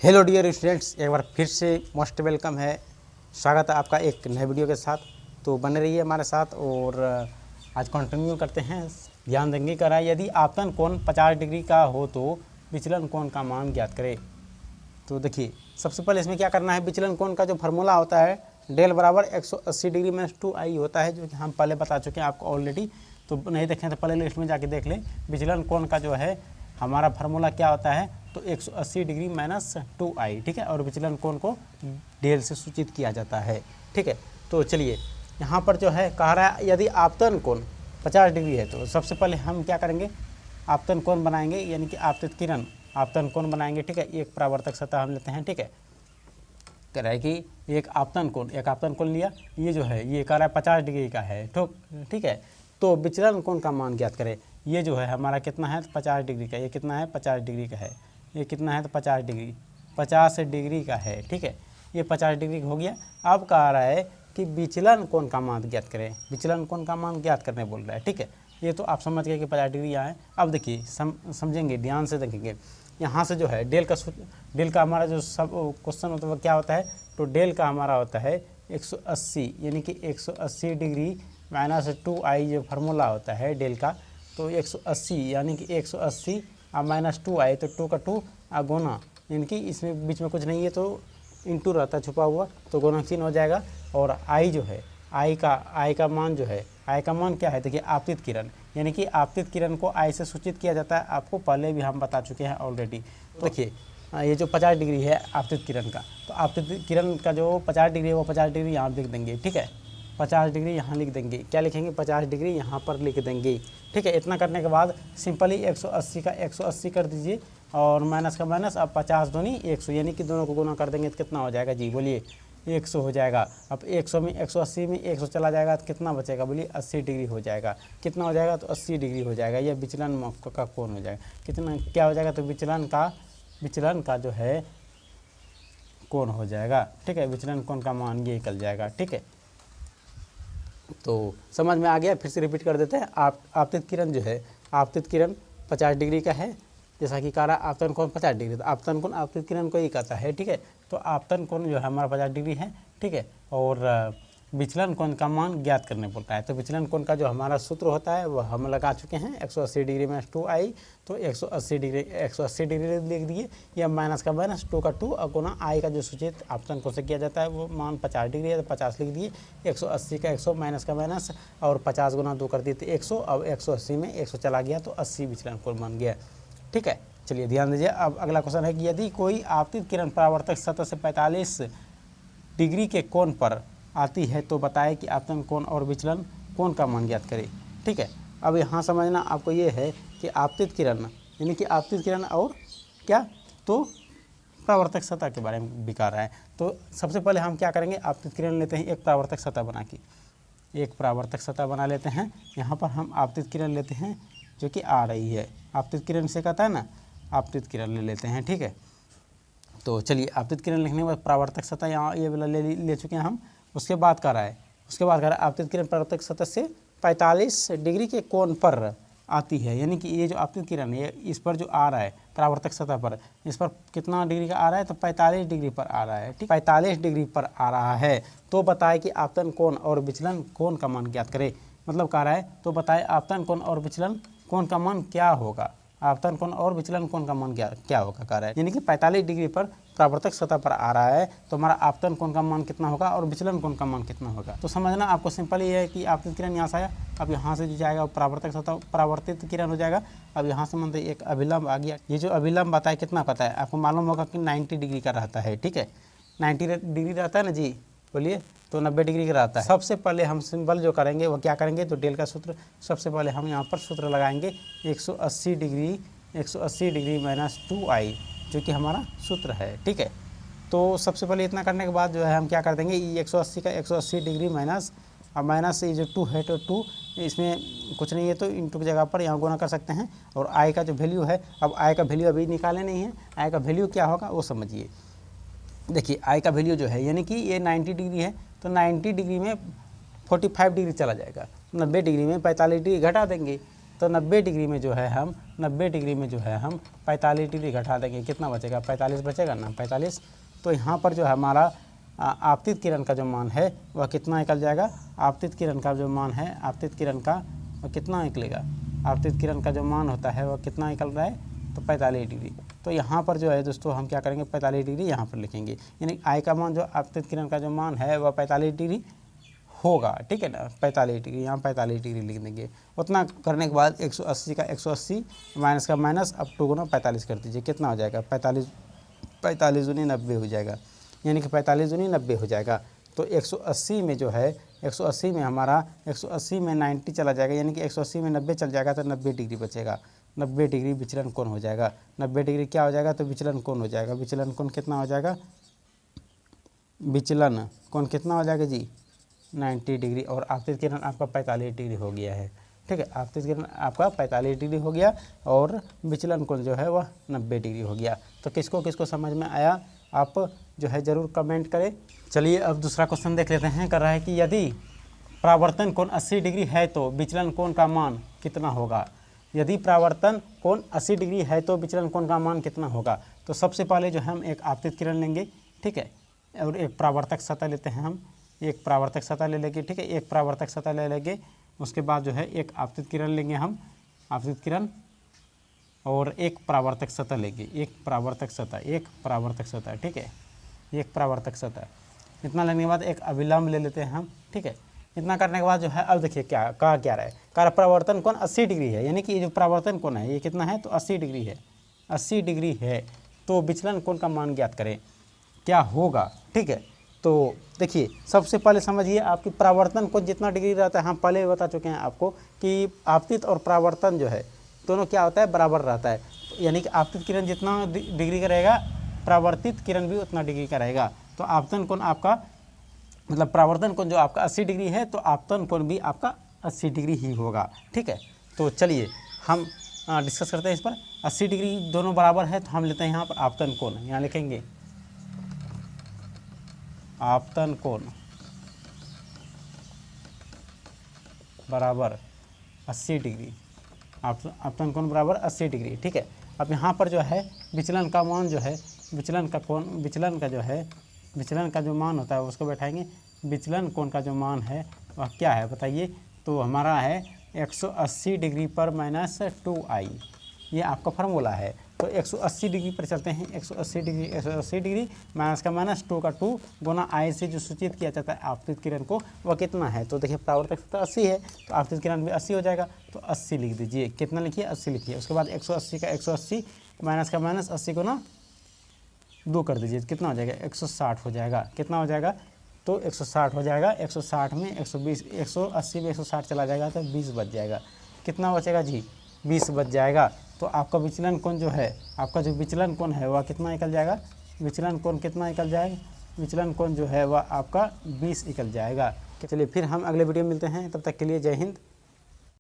Hello dear students, एक बार फिर से मोस्ट वेलकम है। स्वागत है आपका एक नए वीडियो के साथ। तो बने रहिए हमारे साथ और आज कंटिन्यू करते हैं। ध्यान देंगे करा यदि आपतन कोण 50 डिग्री का हो तो विचलन कोण का मान ज्ञात करें। तो देखिए सबसे पहले इसमें क्या करना है, विचलन कोण का जो फार्मूला होता है डेल बराबर 180 डिग्री माइनस 2i होता है, जो कि हम पहले बता चुके हैं आपको ऑलरेडी। तो नहीं देखें तो पहले लिस्ट में जाके देख लें। विचलन कोण का जो है हमारा फार्मूला क्या होता है, तो 180 डिग्री माइनस 2i, ठीक है। और विचलन कोण को डेल से सूचित किया जाता है, ठीक है। तो चलिए यहाँ पर जो है कह रहा है यदि आपतन कोण 50 डिग्री है तो सबसे पहले हम क्या करेंगे, आपतन कोण बनाएंगे, यानी कि आपतित किरण आपतन कोण बनाएंगे, ठीक है। एक परावर्तक सतह हम लेते हैं, ठीक है। कह रहा है कि एक आपतन कोण लिया, ये जो है ये कह रहा है 50 डिग्री का है, ठीक है। तो विचलन कोण का मान ज्ञात करें। ये जो है हमारा कितना है, 50 डिग्री का। ये कितना है, 50 डिग्री का है। ये कितना है, तो 50 डिग्री का है, ठीक है। ये 50 डिग्री हो गया। अब कह रहा है कि विचलन कोण का मान ज्ञात करें। विचलन कोण का मान ज्ञात करने बोल रहा है, ठीक है। ये तो आप समझ गए कि 50 डिग्री यहाँ है। अब देखिए समझेंगे, ध्यान से देखेंगे। यहाँ से जो है डेल का हमारा जो सब क्वेश्चन होता है क्या होता है, तो डेल का हमारा होता है 180, यानी कि 180 डिग्री माइनस 2i जो फार्मूला होता है डेल का। तो 180 यानी कि 180 और माइनस 2i, तो 2 का 2 और गुना, यानी कि इसमें बीच में कुछ नहीं है तो इंटू रहता है छुपा हुआ, तो गुना चिन्ह हो जाएगा। और i जो है i का मान जो है, i का मान क्या है, देखिए आपतित किरण, यानी कि आपतित किरण को i से सूचित किया जाता है। आपको पहले भी हम बता चुके हैं ऑलरेडी। देखिए ये जो 50 डिग्री है आपतित किरण का, तो आपतित किरण का जो 50 डिग्री है वो 50 डिग्री यहाँ लिख देंगे, ठीक है। 50 डिग्री यहाँ लिख देंगे। क्या लिखेंगे, 50 डिग्री यहाँ पर लिख देंगे, ठीक है। इतना करने के बाद सिंपली 180 का 180 कर दीजिए और माइनस का माइनस। अब 50 दूनी 100, यानी कि दोनों को गुना कर देंगे तो कितना हो जाएगा जी, बोलिए 100 हो जाएगा। अब 100 में 180 में 100 चला जाएगा तो कितना बचेगा, बोलिए 80 डिग्री हो जाएगा। कितना हो जाएगा, तो 80 डिग्री हो जाएगा। यह विचलन का कोण हो जाएगा। कितना क्या हो जाएगा, तो विचलन का जो है कोण हो जाएगा, ठीक है। विचलन कोण का मान ये निकल जाएगा, ठीक है। तो समझ में आ गया। फिर से रिपीट कर देते हैं। आपतित किरण जो है, आपतित किरण 50 डिग्री का है, जैसा कि कह रहा आपतन कोण 50 डिग्री, तो आपतन कोण आपतित किरण को ही कहता है, ठीक है। तो आपतन कोण जो है हमारा 50 डिग्री है, ठीक है। और विचलन कोण का मान ज्ञात करने पड़ता है। तो विचलन कोण का जो हमारा सूत्र होता है वह हम लगा चुके हैं, 180 डिग्री माइनस 2i, तो 180 डिग्री लिख दिए, या माइनस का माइनस 2 का 2 और गुना i का जो सूचित आपतन कोण से किया जाता है वो मान 50 डिग्री है, तो 50 लिख दिए। 180 का 100 माइनस का माइनस और 50 गुना 2 कर दिए तो 100। अब 180 में 100 चला गया तो 80 विचलन कोण बन गया, ठीक है। चलिए ध्यान दीजिए। अब अगला क्वेश्चन है कि यदि कोई आपतित किरण परावर्तक सतह से 45 डिग्री के कोण पर आती है तो बताए कि आपतन कोण और विचलन कोण का मान ज्ञात करें, ठीक है। अब यहाँ समझना आपको ये है कि आपतित किरण यानी कि आपतित किरण और क्या, तो परावर्तक सतह के बारे में भी कह रहा है। तो सबसे पहले हम क्या करेंगे, आपतित किरण लेते हैं, एक परावर्तक सतह बना के एक परावर्तक सतह बना लेते हैं। यहाँ पर हम आपतित किरण लेते हैं जो कि आ रही है, आपतित किरण से कहता है ना, आपतित किरण ले लेते हैं, ठीक है। तो चलिए आपतित किरण लिखने के बाद परावर्तक सतह यहाँ ये वाला ले चुके हैं हम। उसके बाद कह रहा है आपतित किरण परावर्तक सतह से 45 डिग्री के कोण पर आती है, यानी कि ये जो आपतित किरण है इस पर जो आ रहा है परावर्तक सतह पर, इस पर कितना डिग्री का आ रहा है, तो 45 डिग्री पर आ रहा है, ठीक। 45 डिग्री पर आ रहा है तो बताए कि आपतन कोण और विचलन कोण का मान ज्ञात करें। मतलब कह रहा है तो बताए आपतन कोण और विचलन कोण का मान क्या होगा, आपतन कोण और विचलन कोण का मान क्या होगा कह रहा है। यानी कि 45 डिग्री पर परावर्तक सतह पर आ रहा है तो हमारा आपतन कोण का मान कितना होगा और विचलन कोण का मान कितना होगा। तो समझना आपको सिंपल ये है कि आपतित किरण यहाँ से आया, अब यहाँ से जो जाएगा परावर्तक सतह परावर्तित किरण हो जाएगा। अब यहाँ से मतलब एक अभिलंब आ गया। ये जो अभिलंब आता है कितना पता है आपको, मालूम होगा कि 90 डिग्री का रहता है, ठीक है। 90 डिग्री रहता है ना जी, बोलिए, तो 90 डिग्री का रहता है। सबसे पहले हम सिंबल जो करेंगे वो क्या करेंगे, तो डेल का सूत्र सबसे पहले हम यहाँ पर सूत्र लगाएंगे 180 डिग्री माइनस 2i, जो कि हमारा सूत्र है, ठीक है। तो सबसे पहले इतना करने के बाद जो है हम क्या कर देंगे, 180 का 180 डिग्री माइनस, अब माइनस ये जो 2 है तो 2 इसमें कुछ नहीं है तो इंटू की जगह पर यहाँ गुना कर सकते हैं। और i का जो वैल्यू है, अब i का वैल्यू अभी निकाले नहीं है, i का वैल्यू क्या होगा वो समझिए। देखिए i का वैल्यू जो है, यानी कि ये 90 डिग्री है तो 90 डिग्री में 45 डिग्री चला जाएगा, 90 डिग्री में 45 डिग्री घटा देंगे तो 90 डिग्री में जो है हम 90 डिग्री में जो है हम 45 डिग्री घटा देंगे, कितना बचेगा 45 बचेगा ना 45। तो यहाँ पर जो है हमारा आपतित किरण का जो मान है वह कितना निकल जाएगा, आपतित किरण का जो मान है आपतित किरण का वह कितना निकलेगा, आपतित किरण का जो मान होता है वह कितना निकल रहा है, तो 45 डिग्री। तो यहाँ पर जो है दोस्तों हम क्या करेंगे 45 डिग्री यहाँ पर लिखेंगे, यानी आई का मान जो आपतित किरण का जो मान है वह 45 डिग्री होगा, ठीक है ना 45 डिग्री, यहाँ 45 डिग्री लिख देंगे। उतना करने के बाद 180 का 180 माइनस का माइनस, अब 2 गुना 45 कर दीजिए, कितना हो जाएगा 45 दूनी 90 हो जाएगा, यानी कि 45 दूनी 90 हो जाएगा। तो 180 में जो है 180 में हमारा 180 में 90 चला जाएगा, यानी कि 180 में 90 चल जाएगा तो 90 डिग्री बचेगा, 90 डिग्री विचलन कोण हो जाएगा। 90 डिग्री क्या हो जाएगा, तो विचलन कोण हो जाएगा। विचलन कोण कितना हो जाएगा, विचलन कोण कितना हो जाएगा जी 90 डिग्री, और आपतित किरण आपका 45 डिग्री हो गया है, ठीक है। आपतित किरण आपका 45 डिग्री हो गया और विचलन कोण जो है वह 90 डिग्री हो गया। तो किसको किसको समझ में आया आप जो है ज़रूर कमेंट करें। चलिए अब दूसरा क्वेश्चन देख लेते हैं। कर रहा है कि यदि परावर्तन कोण 80 डिग्री है तो विचलन कोण का मान कितना होगा। यदि परावर्तन कोण 80 डिग्री है तो विचलन कोण का मान कितना होगा। तो सबसे पहले जो हम एक आपतित किरण लेंगे, ठीक है, और एक परावर्तक सतह लेते हैं हम, एक परावर्तक सतह ले लेंगे, ठीक है, एक परावर्तक सतह ले लेंगे। उसके बाद जो है एक आपतित किरण लेंगे हम, आपतित किरण, और एक परावर्तक सतह लेंगे, एक परावर्तक सतह, ठीक है, एक परावर्तक सतह। इतना लेने के बाद एक अभिलंब ले लेते हैं हम, ठीक है। इतना करने के बाद जो है अब देखिए क्या रहा है, परावर्तन कोण 80 डिग्री है, यानी कि ये जो परावर्तन कोण है ये कितना है, तो 80 डिग्री है, 80 डिग्री है। तो विचलन कोण का मान ज्ञात करें क्या होगा, ठीक है। तो देखिए सबसे पहले समझिए आपकी परावर्तन कोण जितना डिग्री रहता है, हम पहले बता चुके हैं आपको कि आपतित और परावर्तन जो है दोनों क्या होता है, बराबर रहता है। यानी कि आपतित किरण जितना डिग्री का रहेगा परावर्तित किरण भी उतना डिग्री का रहेगा। तो आपतन कोण आपका मतलब परावर्तन कोण जो आपका 80 डिग्री है तो आपतन कोण भी आपका 80 डिग्री ही होगा, ठीक है। तो चलिए हम डिस्कस करते हैं इस पर। 80 डिग्री दोनों बराबर है तो हम लेते हैं यहाँ पर आपतन कोण, यहाँ लिखेंगे आपतन कोण बराबर 80 डिग्री, आपतन कोण बराबर 80 डिग्री, ठीक है। अब यहाँ पर जो है विचलन का मान जो है, विचलन का जो मान होता है उसको बैठाएंगे। विचलन कोण का जो मान है वह क्या है बताइए, तो हमारा है 180 डिग्री पर माइनस 2i, ये आपका फार्मूला है। तो 180 डिग्री पर चलते हैं, 180 डिग्री माइनस का माइनस 2 का 2 गुना i से जो सूचित किया जाता है आपतित किरण को वह कितना है। तो देखिए परावर्तक सतह 80 है तो आपतित किरण भी 80 हो जाएगा, तो 80 लिख दीजिए, कितना लिखिए 80 लिखिए। उसके बाद 180 का 180 माइनस का माइनस 80 गुना 2 कर दीजिए, कितना हो जाएगा 160 हो जाएगा, कितना हो जाएगा, तो 160 हो जाएगा। 160 में 120, 180 में 160 चला जाएगा तो 20 बच जाएगा, कितना बचेगा जी 20 बच जाएगा। तो आपका विचलन कोण जो है, आपका जो विचलन कोण है वह कितना निकल जाएगा, विचलन कोण कितना निकल जाएगा, विचलन कोण जो है वह आपका 20 निकल जाएगा। चलिए फिर हम अगले वीडियो में मिलते हैं, तब तक के लिए जय हिंद।